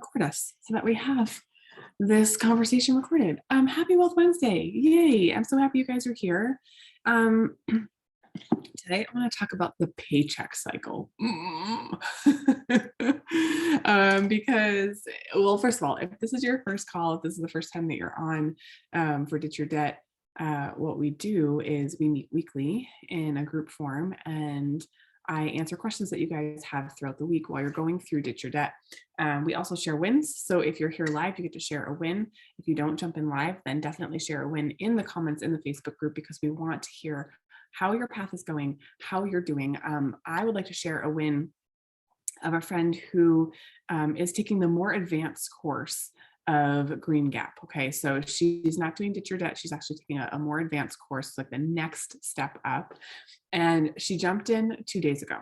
record us so that we have this conversation recorded. Happy Wealth Wednesday. Yay. I'm so happy you guys are here. Today, I want to talk about the paycheck cycle. Because, well, first of all, if this is your first call, if this is the first time that you're on for Ditch Your Debt, what we do is we meet weekly in a group form, and I answer questions that you guys have throughout the week while you're going through Ditch Your Debt. We also share wins. So if you're here live, you get to share a win. If you don't jump in live, then definitely share a win in the comments in the Facebook group, because we want to hear how your path is going, how you're doing. I would like to share a win of a friend who is taking the more advanced course of Green Gap. Okay, so she's not doing Ditch Your Debt. She's actually taking a more advanced course, like the next step up. And she jumped in 2 days ago.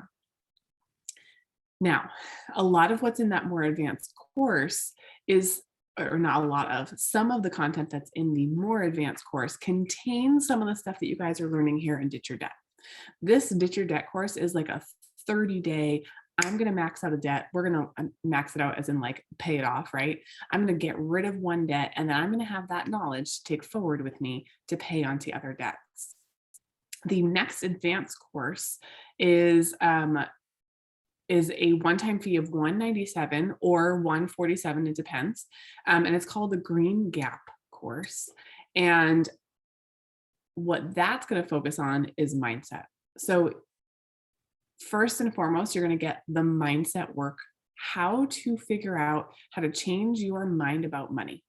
Now, a lot of what's in that more advanced course is, or not a lot of, some of the content that's in the more advanced course contains some of the stuff that you guys are learning here in Ditch Your Debt. This Ditch Your Debt course is like a 30-day, I'm going to max out a debt. We're going to max it out as in like pay it off, right? I'm going to get rid of one debt, and then I'm going to have that knowledge to take forward with me to pay onto other debts. The next advanced course is a one-time fee of $197 or $147, it depends. And it's called the Green Gap course. And what that's going to focus on is mindset. So first and foremost, you're going to get the mindset work, how to figure out how to change your mind about money.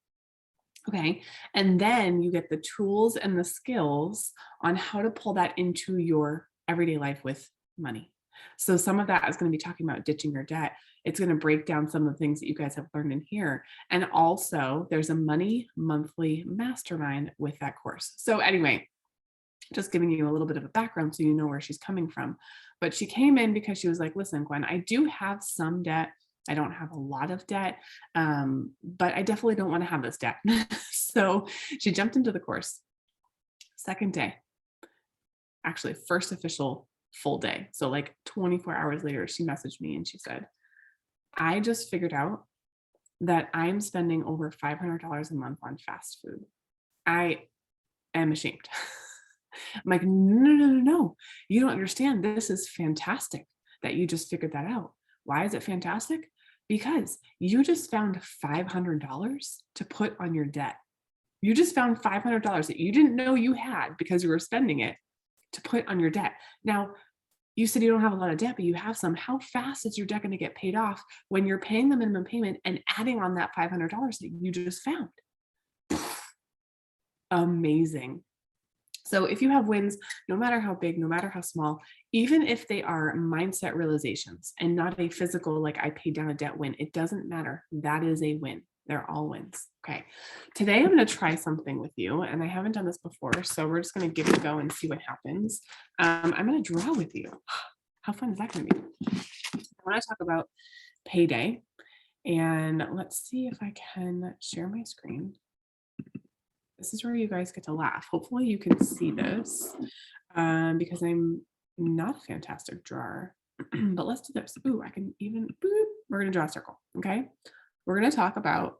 Okay. And then you get the tools and the skills on how to pull that into your everyday life with money. So some of that is going to be talking about ditching your debt. It's going to break down some of the things that you guys have learned in here. And also there's a money monthly mastermind with that course. So anyway, just giving you a little bit of a background so you know where she's coming from. But she came in because she was like, listen, Gwen, I do have some debt. I don't have a lot of debt, but I definitely don't want to have this debt. So she jumped into the course. Second day, actually first official full day. So like 24 hours later, she messaged me and she said, I just figured out that I'm spending over $500 a month on fast food. I am ashamed. I'm like, no. You don't understand. This is fantastic that you just figured that out. Why is it fantastic? Because you just found $500 to put on your debt. You just found $500 that you didn't know you had because you were spending it to put on your debt. Now, you said you don't have a lot of debt, but you have some. How fast is your debt going to get paid off when you're paying the minimum payment and adding on that $500 that you just found? Amazing. So if you have wins, no matter how big, no matter how small, even if they are mindset realizations and not a physical, like I paid down a debt win, it doesn't matter. That is a win. They're all wins. Okay. Today I'm going to try something with you, and I haven't done this before, so we're just going to give it a go and see what happens. I'm going to draw with you. How fun is that going to be? I want to talk about payday, and let's see if I can share my screen. This is where you guys get to laugh. Hopefully you can see this because I'm not a fantastic drawer, but let's do this. Ooh, I can even, boop, we're going to draw a circle. Okay. We're going to talk about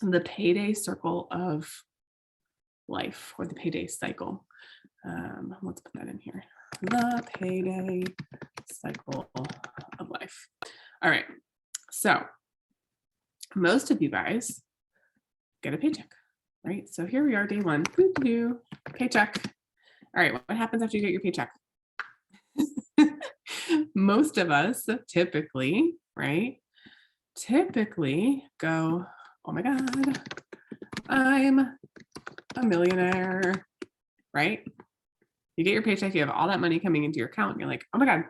the payday circle of life, or the payday cycle. Let's put that in here. The payday cycle of life. All right. So most of you guys get a paycheck, right? So here we are, day one, paycheck. All right. What happens after you get your paycheck? Most of us typically, right? Typically go, oh my God, I'm a millionaire, right? You get your paycheck, you have all that money coming into your account, and you're like, oh my God,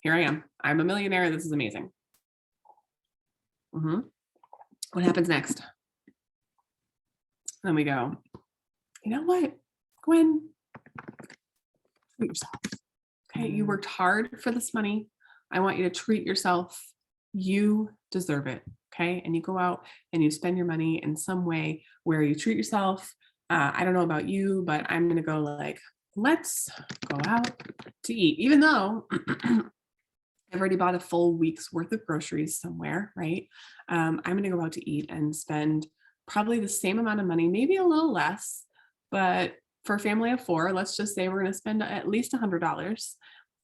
here I am. I'm a millionaire. This is amazing. What happens next? Then we go, you know what, Gwen, treat yourself. Okay, you worked hard for this money. I want you to treat yourself. You deserve it. Okay. And you go out and you spend your money in some way where you treat yourself. I don't know about you, but I'm going to go like, let's go out to eat. Even though already bought a full week's worth of groceries somewhere, right? I'm going to go out to eat and spend probably the same amount of money, maybe a little less, but for a family of four, let's just say we're going to spend at least $100.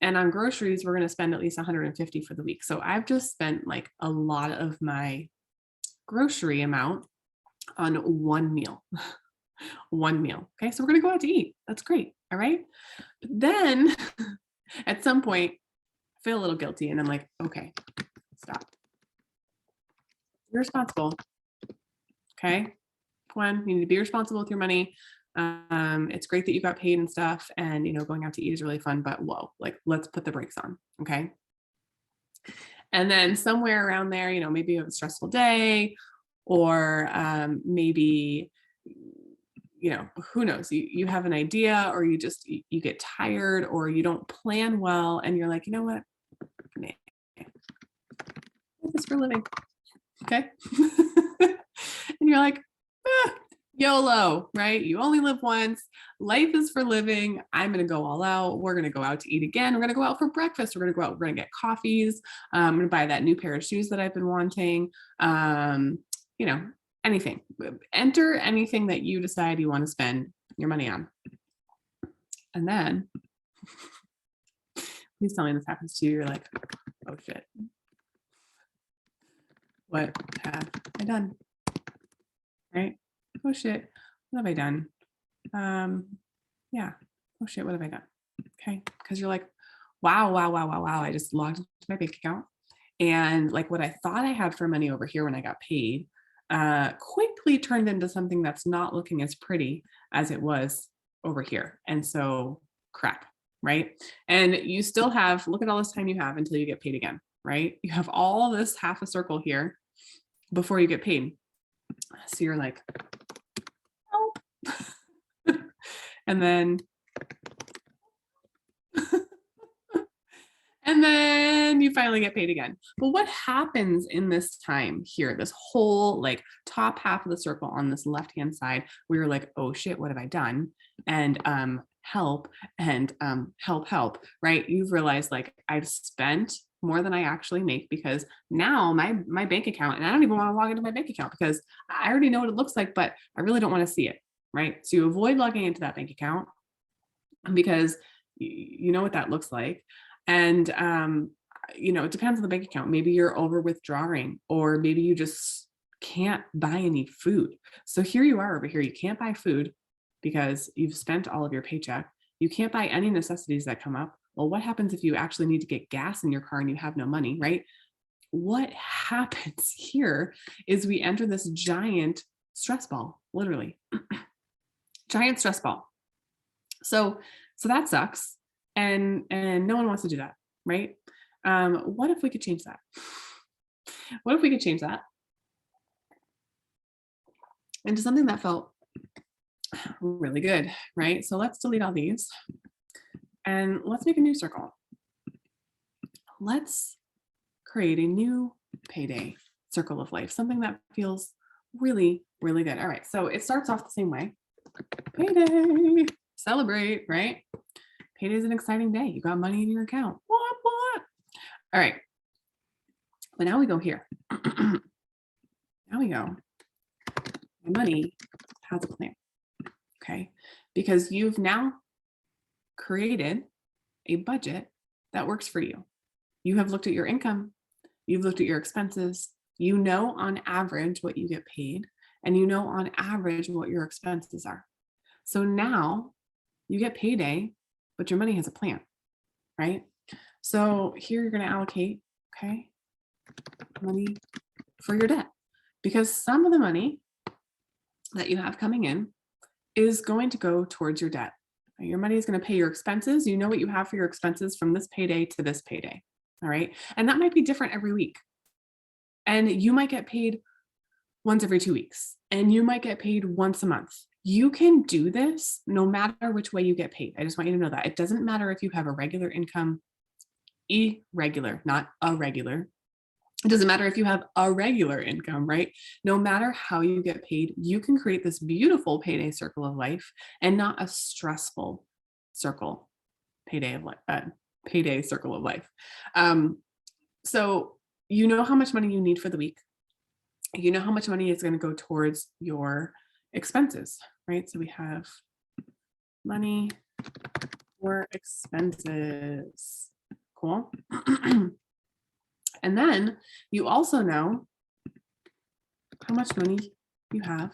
And on groceries, we're going to spend at least 150 for the week. So I've just spent like a lot of my grocery amount on one meal. One meal. Okay. So we're going to go out to eat. That's great. All right. But then at some point, I feel a little guilty and I'm like, okay, stop. You're responsible. Okay. Gwen, you need to be responsible with your money. It's great that you got paid and stuff, and going out to eat is really fun, but whoa, like let's put the brakes on. Okay. And then somewhere around there, maybe you have a stressful day, or maybe, who knows, you have an idea, or you get tired, or you don't plan well, and you're like, you know what? Nah, this for a living. Okay. And you're like, YOLO, right? You only live once. Life is for living. I'm going to go all out. We're going to go out to eat again. We're going to go out for breakfast. We're going to go out. We're going to get coffees. I'm going to buy that new pair of shoes that I've been wanting. Anything. Enter anything that you decide you want to spend your money on. And then, please tell me this happens to you. You're like, oh shit. What have I done? Right? Oh shit, what have I done? Yeah. Oh shit, what have I done? Okay. Because you're like, wow. I just logged into my bank account. And like what I thought I had for money over here when I got paid, quickly turned into something that's not looking as pretty as it was over here. And so crap, right? And you still have, look at all this time you have until you get paid again, right? You have all this half a circle here before you get paid. So you're like, help. And then you finally get paid again. But what happens in this time here, this whole like top half of the circle on this left-hand side, where you're like, oh shit, what have I done? And help, and help, right? You've realized like I've spent more than I actually make, because now my bank account, and I don't even want to log into my bank account because I already know what it looks like, but I really don't want to see it, right? So you avoid logging into that bank account because you know what that looks like. And it depends on the bank account. Maybe you're over withdrawing, or maybe you just can't buy any food. So here you are over here, you can't buy food because you've spent all of your paycheck. You can't buy any necessities that come up. Well, what happens if you actually need to get gas in your car and you have no money, right? What happens here is we enter this giant stress ball, literally. Giant stress ball. So that sucks. And no one wants to do that, right? What if we could change that? What if we could change that into something that felt really good, right? So let's delete all these and let's make a new circle. Let's create a new payday circle of life, something that feels really, really good. All right, so it starts off the same way. Payday, celebrate, right? Payday is an exciting day. You got money in your account. What? All right, but now we go here. Now we go. My money has a plan, okay? Because you've now created a budget that works for you. You have looked at your income, you've looked at your expenses, you know on average what you get paid, and you know on average what your expenses are. So now you get payday, but your money has a plan, right? So here you're going to allocate, okay, money for your debt, because some of the money that you have coming in is going to go towards your debt. Your money is going to pay your expenses. You know what you have for your expenses from this payday to this payday. All right. And that might be different every week. And you might get paid once every 2 weeks, and you might get paid once a month. You can do this no matter which way you get paid. I just want you to know that. It doesn't matter if you have a regular income, irregular, not a regular. It doesn't matter if you have a regular income, right? No matter how you get paid, you can create this beautiful payday circle of life and not a stressful circle, payday circle of life. So you know how much money you need for the week. You know how much money is going to go towards your expenses, right? So we have money for expenses. Cool. And then you also know how much money you have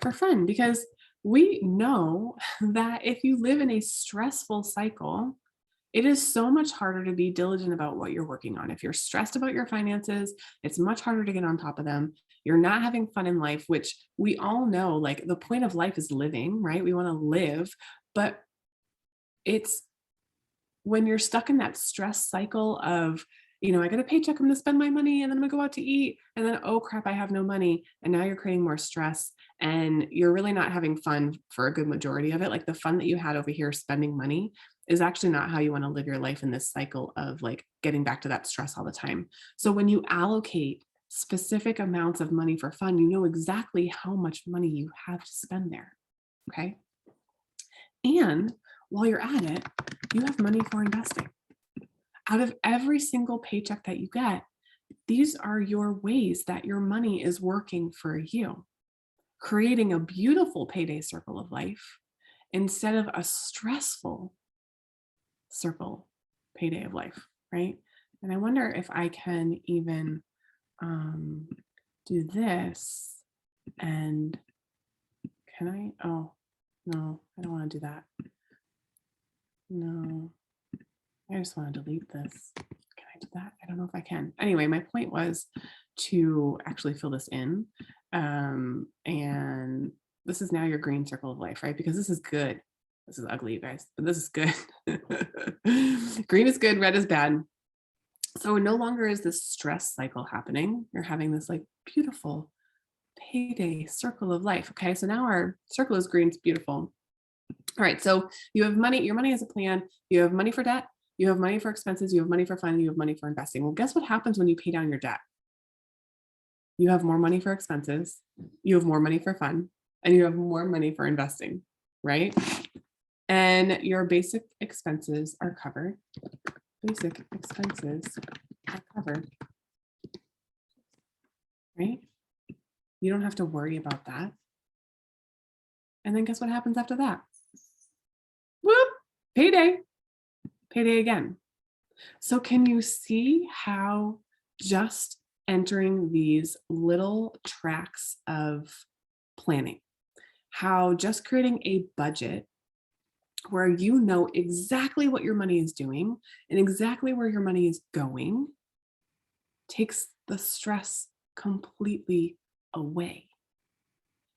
for fun, because we know that if you live in a stressful cycle, it is so much harder to be diligent about what you're working on. If you're stressed about your finances, it's much harder to get on top of them. You're not having fun in life, which we all know, like the point of life is living, right? We want to live, but it's when you're stuck in that stress cycle of, I got a paycheck, I'm going to spend my money and then I'm going to go out to eat. And then, oh crap, I have no money. And now you're creating more stress and you're really not having fun for a good majority of it. Like the fun that you had over here spending money is actually not how you want to live your life in this cycle of like getting back to that stress all the time. So when you allocate specific amounts of money for fun, you know exactly how much money you have to spend there. Okay. And while you're at it, you have money for investing. Out of every single paycheck that you get, these are your ways that your money is working for you, creating a beautiful payday circle of life instead of a stressful circle payday of life, right? And I wonder if I can even do this and can I? Oh, no, I don't want to do that. No, I just want to delete this. Can I do that? I don't know if I can. Anyway, my point was to actually fill this in. And this is now your green circle of life, right? Because this is good. This is ugly, you guys, but this is good. Green is good, red is bad. So no longer is this stress cycle happening. You're having this like beautiful payday circle of life. Okay, so now our circle is green, it's beautiful. All right, so you have money, your money has a plan, you have money for debt, you have money for expenses, you have money for fun, you have money for investing. Well, guess what happens when you pay down your debt? You have more money for expenses, you have more money for fun, and you have more money for investing, right? And your basic expenses are covered. Basic expenses are covered, right? You don't have to worry about that. And then guess what happens after that? Whoop, payday, payday again. So can you see how just entering these little tracks of planning, how just creating a budget where you know exactly what your money is doing and exactly where your money is going takes the stress completely away,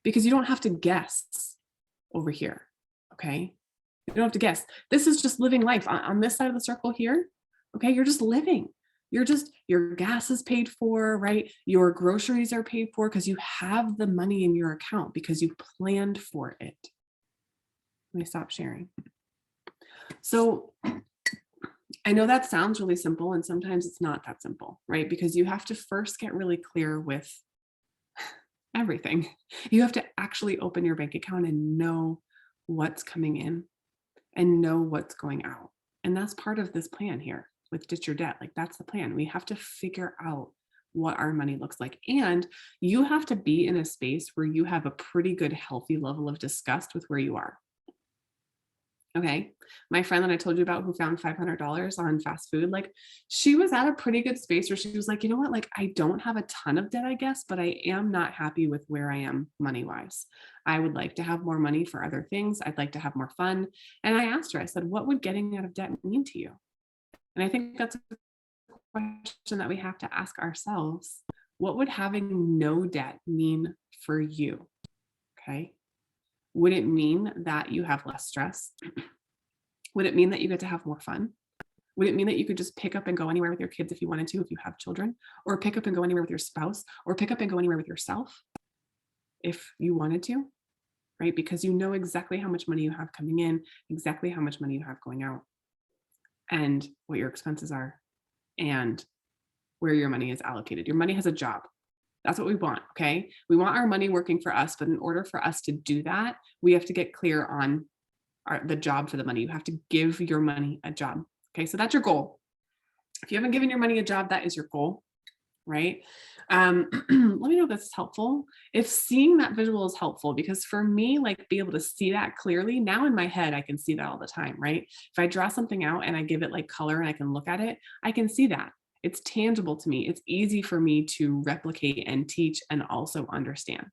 because you don't have to guess over here. Okay. You don't have to guess. This is just living life on this side of the circle here. Okay. You're just living. Your gas is paid for, right? Your groceries are paid for because you have the money in your account because you planned for it. Let me stop sharing. So I know that sounds really simple, and sometimes it's not that simple, right? Because you have to first get really clear with everything. You have to actually open your bank account and know what's coming in and know what's going out. And that's part of this plan here with Ditch Your Debt. Like that's the plan. We have to figure out what our money looks like. And you have to be in a space where you have a pretty good, healthy level of disgust with where you are. Okay. My friend that I told you about who found $500 on fast food, like she was at a pretty good space where she was like, you know what, like I don't have a ton of debt, I guess, but I am not happy with where I am money wise. I would like to have more money for other things. I'd like to have more fun. And I asked her, I said, what would getting out of debt mean to you? And I think that's a question that we have to ask ourselves. What would having no debt mean for you? Okay. Would it mean that you have less stress? Would it mean that you get to have more fun? Would it mean that you could just pick up and go anywhere with your kids if you wanted to, if you have children, or pick up and go anywhere with your spouse, or pick up and go anywhere with yourself if you wanted to, right? Because you know exactly how much money you have coming in, exactly how much money you have going out, and what your expenses are, and where your money is allocated. Your money has a job. That's what we want, okay? We want our money working for us, but in order for us to do that, we have to get clear on the job for the money. You have to give your money a job, okay? So that's your goal. If you haven't given your money a job, that is your goal, right? Let me know if that's helpful. If seeing that visual is helpful, because for me, like be able to see that clearly, now in my head, I can see that all the time, right? If I draw something out and I give it like color and I can look at it, I can see that. It's tangible to me. It's easy for me to replicate and teach and also understand.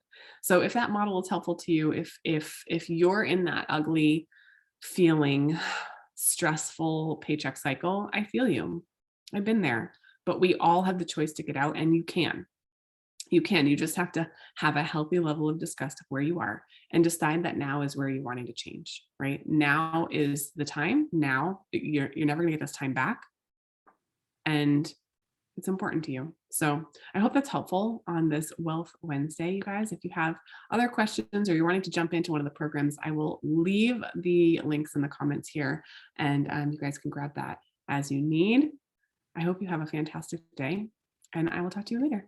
So if that model is helpful to you, if you're in that ugly feeling, stressful paycheck cycle, I feel you. I've been there, but we all have the choice to get out, and you can. You can. You just have to have a healthy level of disgust of where you are and decide that now is where you're wanting to change, right? Now is the time. Now you're never going to get this time back. And it's important to you. So I hope that's helpful on this Wealth Wednesday, you guys. If you have other questions or you're wanting to jump into one of the programs, I will leave the links in the comments here, and you guys can grab that as you need. I hope you have a fantastic day, and I will talk to you later.